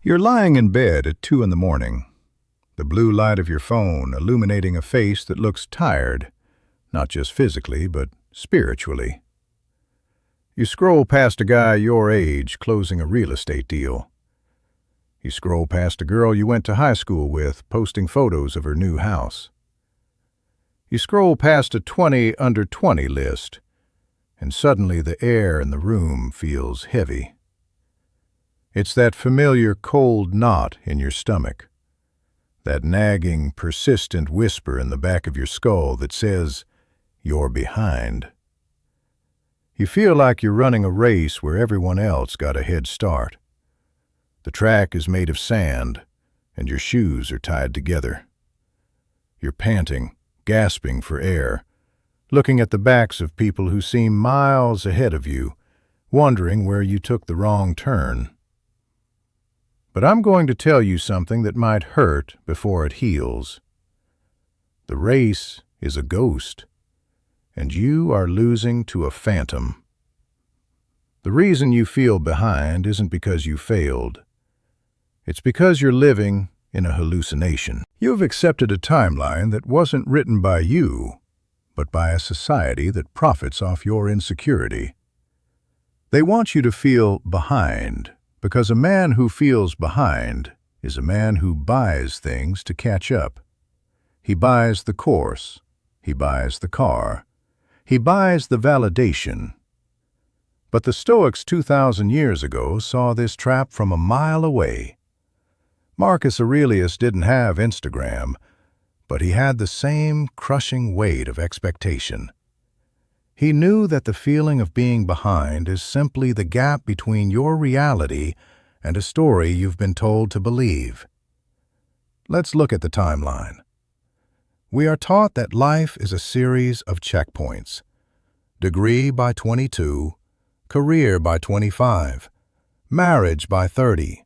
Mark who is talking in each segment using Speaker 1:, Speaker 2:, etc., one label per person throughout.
Speaker 1: You're lying in bed at 2 in the morning, the blue light of your phone illuminating a face that looks tired, not just physically, but spiritually. You scroll past a guy your age closing a real estate deal. You scroll past a girl you went to high school with posting photos of her new house. You scroll past a 20 under 20 list, and suddenly the air in the room feels heavy. It's that familiar cold knot in your stomach, that nagging, persistent whisper in the back of your skull that says, "You're behind." You feel like you're running a race where everyone else got a head start. The track is made of sand, and your shoes are tied together. You're panting, gasping for air, looking at the backs of people who seem miles ahead of you, wondering where you took the wrong turn. But I'm going to tell you something that might hurt before it heals. The race is a ghost, and you are losing to a phantom. The reason you feel behind isn't because you failed. It's because you're living in a hallucination. You've accepted a timeline that wasn't written by you, but by a society that profits off your insecurity. They want you to feel behind, because a man who feels behind is a man who buys things to catch up. He buys the course. He buys the car. He buys the validation. But the Stoics 2,000 years ago saw this trap from a mile away. Marcus Aurelius didn't have Instagram, but he had the same crushing weight of expectation. He knew that the feeling of being behind is simply the gap between your reality and a story you've been told to believe. Let's look at the timeline. We are taught that life is a series of checkpoints. Degree by 22, career by 25, marriage by 30,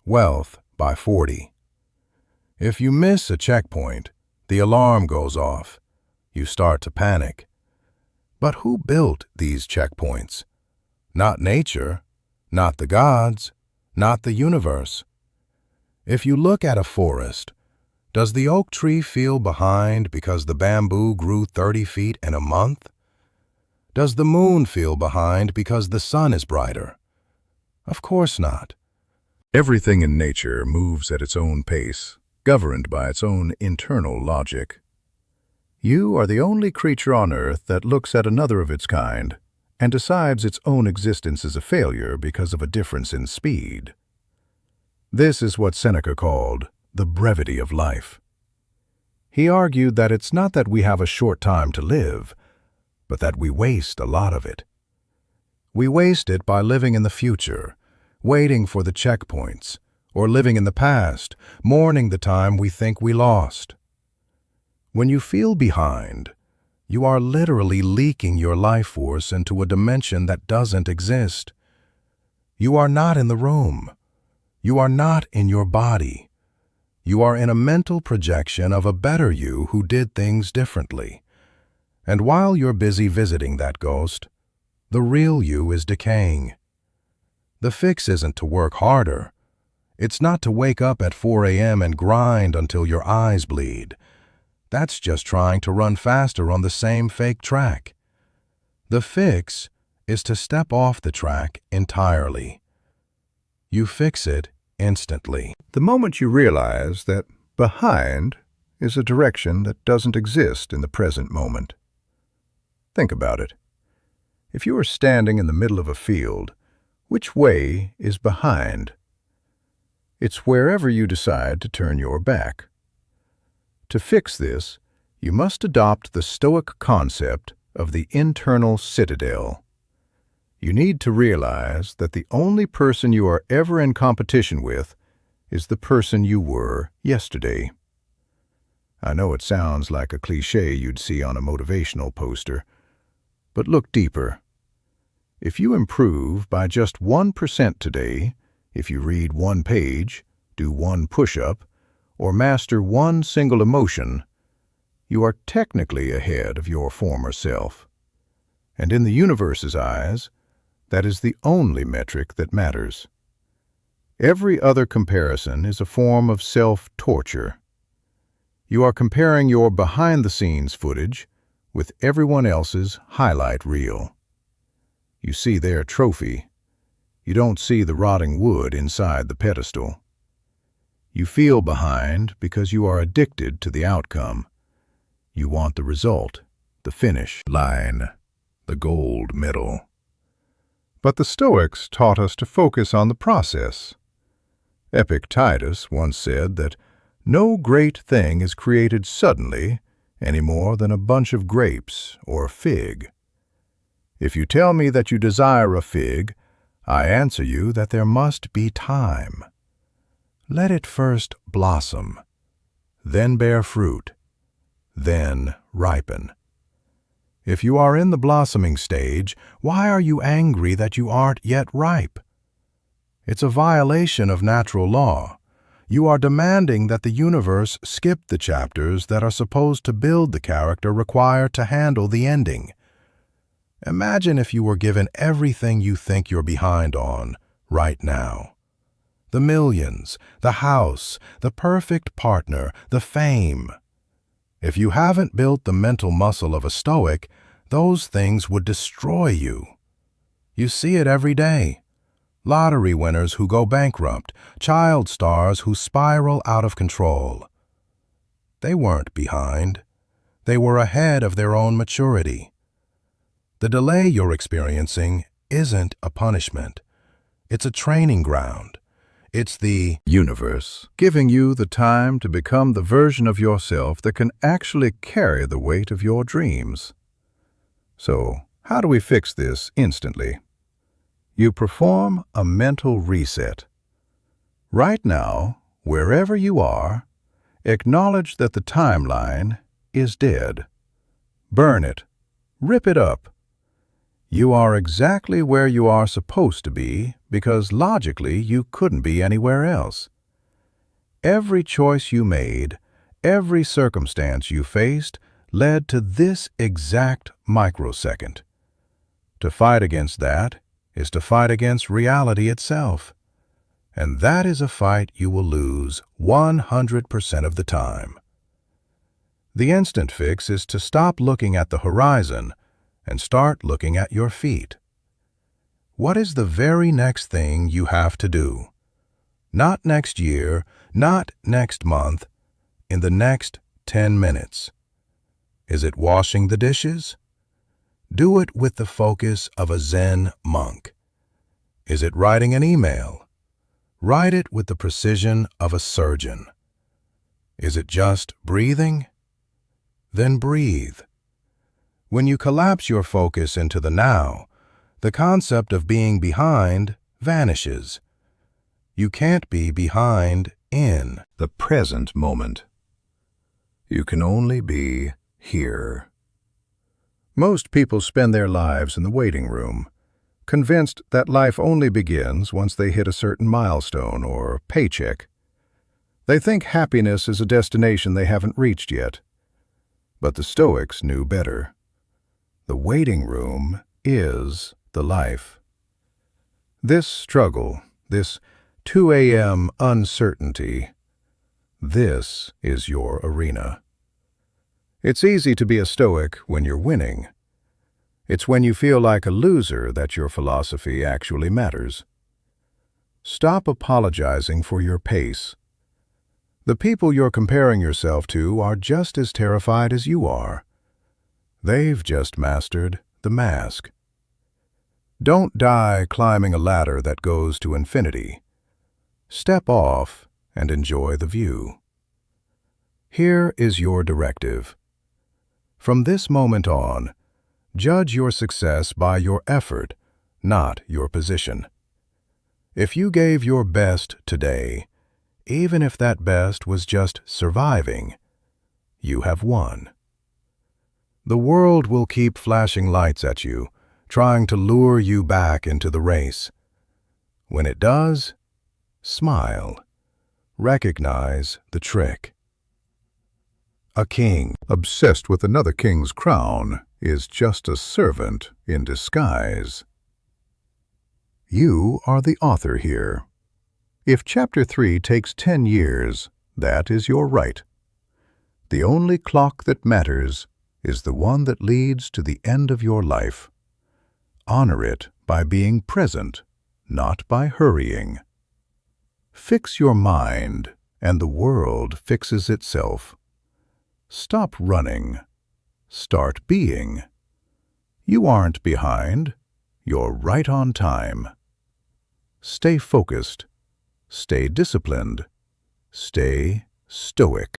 Speaker 1: wealth by 40. If you miss a checkpoint, the alarm goes off. You start to panic. But who built these checkpoints? Not nature, not the gods, not the universe. If you look at a forest, does the oak tree feel behind because the bamboo grew 30 feet in a month? Does the moon feel behind because the sun is brighter? Of course not. Everything in nature moves at its own pace, governed by its own internal logic. You are the only creature on earth that looks at another of its kind and decides its own existence is a failure because of a difference in speed. This is what Seneca called the brevity of life. He argued that it's not that we have a short time to live, but that we waste a lot of it. We waste it by living in the future, waiting for the checkpoints, or living in the past, mourning the time we think we lost. When you feel behind, you are literally leaking your life force into a dimension that doesn't exist. You are not in the room. You are not in your body. You are in a mental projection of a better you who did things differently. And while you're busy visiting that ghost, the real you is decaying. The fix isn't to work harder. It's not to wake up at 4 a.m. and grind until your eyes bleed. That's just trying to run faster on the same fake track. The fix is to step off the track entirely. You fix it instantly. The moment you realize that behind is a direction that doesn't exist in the present moment. Think about it. If you are standing in the middle of a field, which way is behind? It's wherever you decide to turn your back. To fix this, you must adopt the Stoic concept of the internal citadel. You need to realize that the only person you are ever in competition with is the person you were yesterday. I know it sounds like a cliché you'd see on a motivational poster, but look deeper. If you improve by just 1% today, if you read 1 page, do 1 push-up, or master 1 single emotion, you are technically ahead of your former self. And in the universe's eyes, that is the only metric that matters. Every other comparison is a form of self-torture. You are comparing your behind-the-scenes footage with everyone else's highlight reel. You see their trophy. You don't see the rotting wood inside the pedestal. You feel behind because you are addicted to the outcome. You want the result, the finish line, the gold medal. But the Stoics taught us to focus on the process. Epictetus once said that no great thing is created suddenly any more than a bunch of grapes or a fig. If you tell me that you desire a fig, I answer you that there must be time. Let it first blossom, then bear fruit, then ripen. If you are in the blossoming stage, why are you angry that you aren't yet ripe? It's a violation of natural law. You are demanding that the universe skip the chapters that are supposed to build the character required to handle the ending. Imagine if you were given everything you think you're behind on right now. The millions, the house, the perfect partner, the fame. If you haven't built the mental muscle of a Stoic, those things would destroy you. You see it every day. Lottery winners who go bankrupt, child stars who spiral out of control. They weren't behind. They were ahead of their own maturity. The delay you're experiencing isn't a punishment. It's a training ground. It's the universe giving you the time to become the version of yourself that can actually carry the weight of your dreams. So, how do we fix this instantly? You perform a mental reset. Right now, wherever you are, acknowledge that the timeline is dead. Burn it. Rip it up. You are exactly where you are supposed to be because logically you couldn't be anywhere else. Every choice you made, every circumstance you faced led to this exact microsecond. To fight against that is to fight against reality itself. And that is a fight you will lose 100% of the time. The instant fix is to stop looking at the horizon and start looking at your feet. What is the very next thing you have to do? Not next year, not next month, in the next 10 minutes. Is it washing the dishes? Do it with the focus of a Zen monk. Is it writing an email? Write it with the precision of a surgeon. Is it just breathing? Then breathe. When you collapse your focus into the now, the concept of being behind vanishes. You can't be behind in the present moment. You can only be here. Most people spend their lives in the waiting room, convinced that life only begins once they hit a certain milestone or paycheck. They think happiness is a destination they haven't reached yet. But the Stoics knew better. The waiting room is the life. This struggle, this 2 a.m. uncertainty, this is your arena. It's easy to be a Stoic when you're winning. It's when you feel like a loser that your philosophy actually matters. Stop apologizing for your pace. The people you're comparing yourself to are just as terrified as you are. They've just mastered the mask. Don't die climbing a ladder that goes to infinity. Step off and enjoy the view. Here is your directive. From this moment on, judge your success by your effort, not your position. If you gave your best today, even if that best was just surviving, you have won. The world will keep flashing lights at you, trying to lure you back into the race. When it does, smile. Recognize the trick. A king obsessed with another king's crown is just a servant in disguise. You are the author here. If Chapter 3 takes 10 years, that is your right. The only clock that matters is the one that leads to the end of your life. Honor it by being present, not by hurrying. Fix your mind, and the world fixes itself. Stop running. Start being. You aren't behind. You're right on time. Stay focused. Stay disciplined. Stay stoic.